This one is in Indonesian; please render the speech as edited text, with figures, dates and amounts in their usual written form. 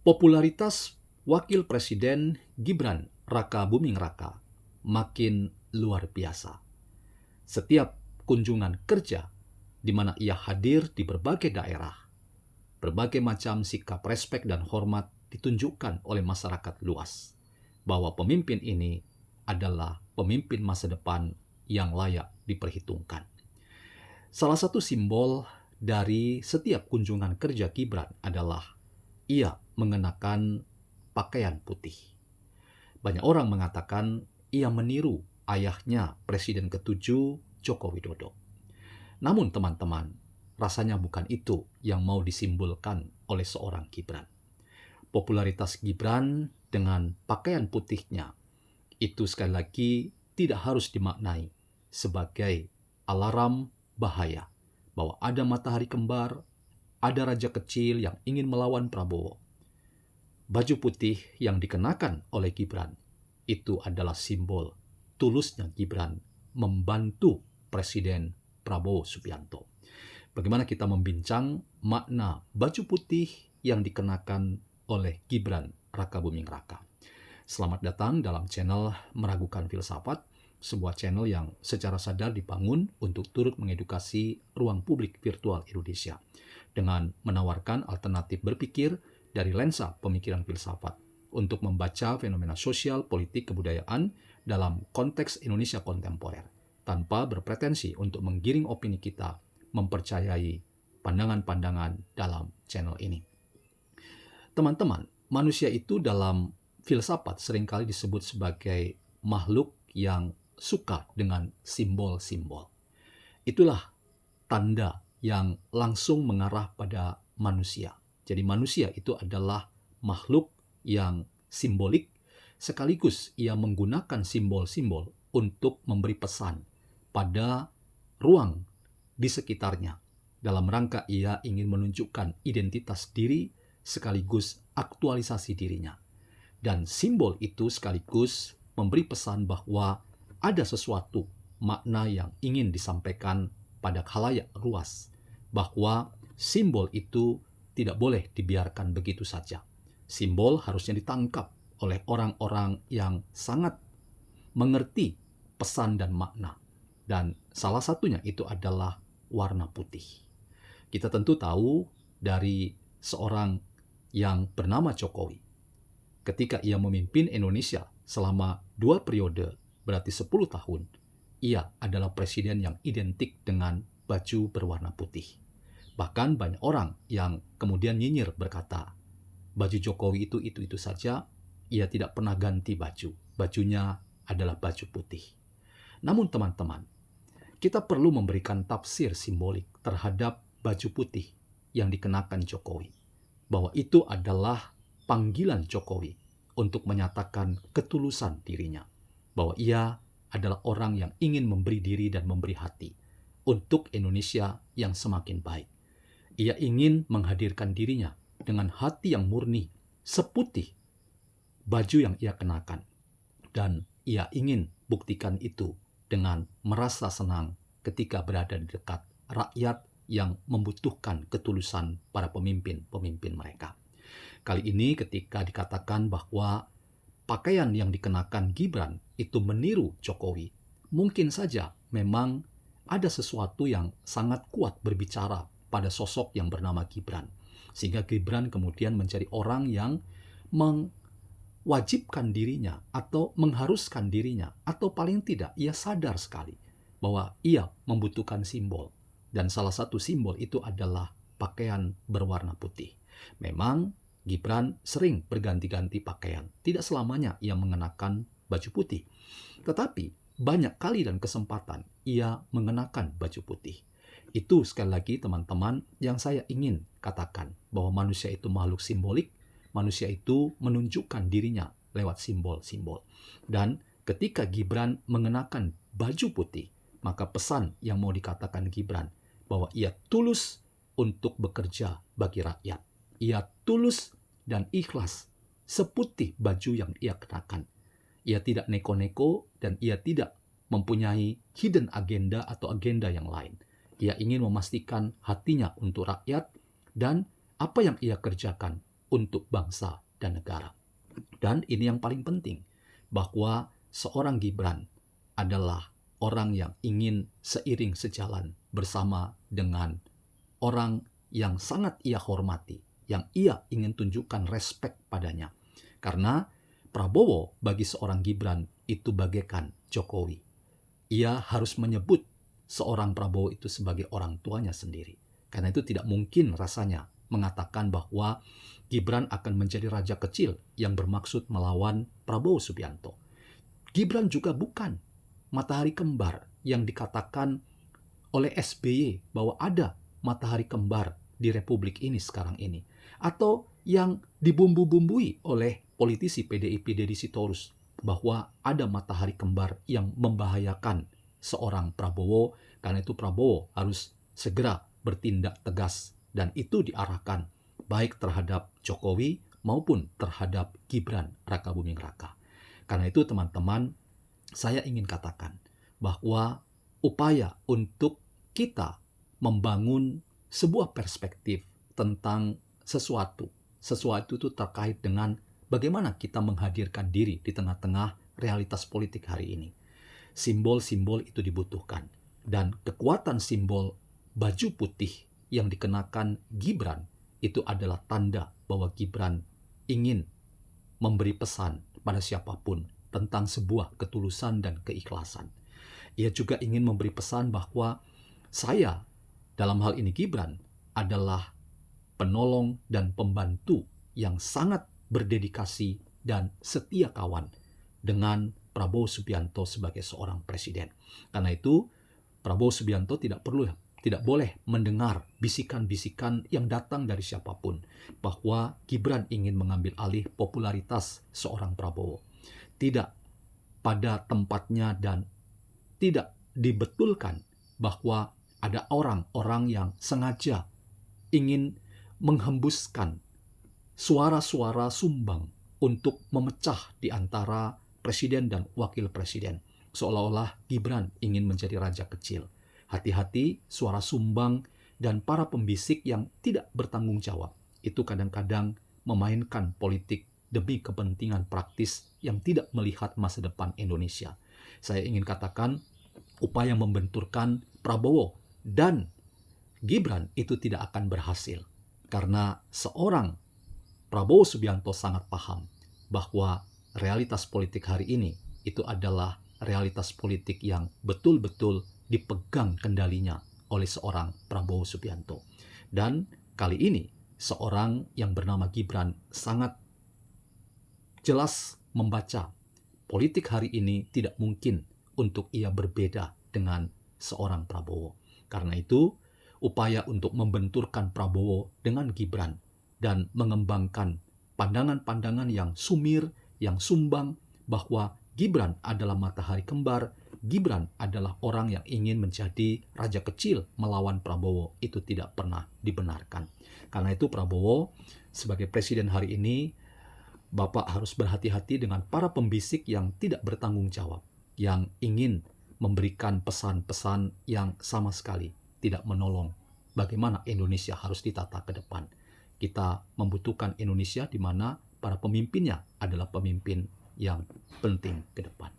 Popularitas Wakil Presiden Gibran Raka Buming Raka makin luar biasa. Setiap kunjungan kerja di mana ia hadir di berbagai daerah, berbagai macam sikap respek dan hormat ditunjukkan oleh masyarakat luas bahwa pemimpin ini adalah pemimpin masa depan yang layak diperhitungkan. Salah satu simbol dari setiap kunjungan kerja Gibran adalah ia mengenakan pakaian putih. Banyak orang mengatakan ia meniru ayahnya Presiden ke-7 Joko Widodo. Namun teman-teman, rasanya bukan itu yang mau disimbolkan oleh seorang Gibran. Popularitas Gibran dengan pakaian putihnya itu sekali lagi tidak harus dimaknai sebagai alarm bahaya bahwa ada matahari kembar, ada raja kecil yang ingin melawan Prabowo. Baju putih yang dikenakan oleh Gibran itu adalah simbol tulusnya Gibran membantu Presiden Prabowo Subianto. Bagaimana kita membincang makna baju putih yang dikenakan oleh Gibran Raka Buming Raka. Selamat datang dalam channel Meragukan Filsafat, sebuah channel yang secara sadar dibangun untuk turut mengedukasi ruang publik virtual Indonesia dengan menawarkan alternatif berpikir dari lensa pemikiran filsafat untuk membaca fenomena sosial, politik, kebudayaan dalam konteks Indonesia kontemporer tanpa berpretensi untuk menggiring opini kita mempercayai pandangan-pandangan dalam channel ini. Teman-teman, manusia itu dalam filsafat seringkali disebut sebagai makhluk yang suka dengan simbol-simbol. Itulah tanda yang langsung mengarah pada manusia. Jadi manusia itu adalah makhluk yang simbolik, sekaligus ia menggunakan simbol-simbol untuk memberi pesan pada ruang di sekitarnya. Dalam rangka ia ingin menunjukkan identitas diri sekaligus aktualisasi dirinya. Dan simbol itu sekaligus memberi pesan bahwa ada sesuatu makna yang ingin disampaikan pada khalayak luas, bahwa simbol itu tidak boleh dibiarkan begitu saja. Simbol harusnya ditangkap oleh orang-orang yang sangat mengerti pesan dan makna. Dan salah satunya itu adalah warna putih. Kita tentu tahu dari seorang yang bernama Jokowi. Ketika ia memimpin Indonesia selama 2 periode, berarti 10 tahun, ia adalah presiden yang identik dengan baju berwarna putih. Bahkan banyak orang yang kemudian nyinyir berkata, baju Jokowi itu saja, ia tidak pernah ganti baju. Bajunya adalah baju putih. Namun teman-teman, kita perlu memberikan tafsir simbolik terhadap baju putih yang dikenakan Jokowi. Bahwa itu adalah panggilan Jokowi untuk menyatakan ketulusan dirinya. Bahwa ia adalah orang yang ingin memberi diri dan memberi hati untuk Indonesia yang semakin baik. Ia ingin menghadirkan dirinya dengan hati yang murni, seputih baju yang ia kenakan. Dan ia ingin buktikan itu dengan merasa senang ketika berada di dekat rakyat yang membutuhkan ketulusan para pemimpin-pemimpin mereka. Kali ini ketika dikatakan bahwa pakaian yang dikenakan Gibran itu meniru Jokowi, mungkin saja memang ada sesuatu yang sangat kuat berbicara pada sosok yang bernama Gibran. Sehingga Gibran kemudian menjadi orang yang mewajibkan dirinya atau mengharuskan dirinya, atau paling tidak ia sadar sekali bahwa ia membutuhkan simbol. Dan salah satu simbol itu adalah pakaian berwarna putih. Memang Gibran sering berganti-ganti pakaian. Tidak selamanya ia mengenakan baju putih. Tetapi banyak kali dan kesempatan ia mengenakan baju putih. Itu sekali lagi teman-teman yang saya ingin katakan. Bahwa manusia itu makhluk simbolik. Manusia itu menunjukkan dirinya lewat simbol-simbol. Dan ketika Gibran mengenakan baju putih, maka pesan yang mau dikatakan Gibran bahwa ia tulus untuk bekerja bagi rakyat. Ia tulus dan ikhlas seputih baju yang ia kenakan. Ia tidak neko-neko dan ia tidak mempunyai hidden agenda atau agenda yang lain. Ia ingin memastikan hatinya untuk rakyat dan apa yang ia kerjakan untuk bangsa dan negara. Dan ini yang paling penting, bahwa seorang Gibran adalah orang yang ingin seiring sejalan bersama dengan orang yang sangat ia hormati, yang ia ingin tunjukkan respek padanya. Karena Prabowo bagi seorang Gibran itu bagaikan Jokowi. Ia harus menyebut seorang Prabowo itu sebagai orang tuanya sendiri. Karena itu tidak mungkin rasanya mengatakan bahwa Gibran akan menjadi raja kecil yang bermaksud melawan Prabowo Subianto. Gibran juga bukan matahari kembar yang dikatakan oleh SBY bahwa ada matahari kembar di Republik ini sekarang ini. Atau yang dibumbu-bumbui oleh politisi PDIP Deddy Sitorus bahwa ada matahari kembar yang membahayakan seorang Prabowo. Karena itu Prabowo harus segera bertindak tegas, dan itu diarahkan baik terhadap Jokowi maupun terhadap Gibran Raka Buming Raka. Karena itu teman-teman, saya ingin katakan bahwa upaya untuk kita membangun sebuah perspektif tentang sesuatu itu terkait dengan bagaimana kita menghadirkan diri di tengah-tengah realitas politik hari ini. Simbol-simbol itu dibutuhkan, dan kekuatan simbol baju putih yang dikenakan Gibran itu adalah tanda bahwa Gibran ingin memberi pesan pada siapapun tentang sebuah ketulusan dan keikhlasan. Ia juga ingin memberi pesan bahwa saya, dalam hal ini Gibran, adalah penolong dan pembantu yang sangat berdedikasi dan setia kawan dengan Prabowo Subianto sebagai seorang presiden. Karena itu Prabowo Subianto tidak boleh mendengar bisikan-bisikan yang datang dari siapapun bahwa Gibran ingin mengambil alih popularitas seorang Prabowo. Tidak pada tempatnya, dan tidak dibetulkan bahwa ada orang-orang yang sengaja ingin menghembuskan suara-suara sumbang untuk memecah di antara presiden dan wakil presiden. Seolah-olah Gibran ingin menjadi raja kecil. Hati-hati, suara sumbang dan para pembisik yang tidak bertanggung jawab itu kadang-kadang memainkan politik demi kepentingan praktis yang tidak melihat masa depan Indonesia. Saya ingin katakan, upaya membenturkan Prabowo dan Gibran itu tidak akan berhasil, karena seorang Prabowo Subianto sangat paham bahwa realitas politik hari ini itu adalah realitas politik yang betul-betul dipegang kendalinya oleh seorang Prabowo Subianto. Dan kali ini seorang yang bernama Gibran sangat jelas membaca politik hari ini tidak mungkin untuk ia berbeda dengan seorang Prabowo. Karena itu, upaya untuk membenturkan Prabowo dengan Gibran dan mengembangkan pandangan-pandangan yang sumir, yang sumbang, bahwa Gibran adalah matahari kembar, Gibran adalah orang yang ingin menjadi raja kecil melawan Prabowo, itu tidak pernah dibenarkan. Karena itu Prabowo sebagai presiden hari ini, Bapak harus berhati-hati dengan para pembisik yang tidak bertanggung jawab, yang ingin memberikan pesan-pesan yang sama sekali tidak menolong bagaimana Indonesia harus ditata ke depan. Kita membutuhkan Indonesia di mana para pemimpinnya adalah pemimpin yang penting ke depan.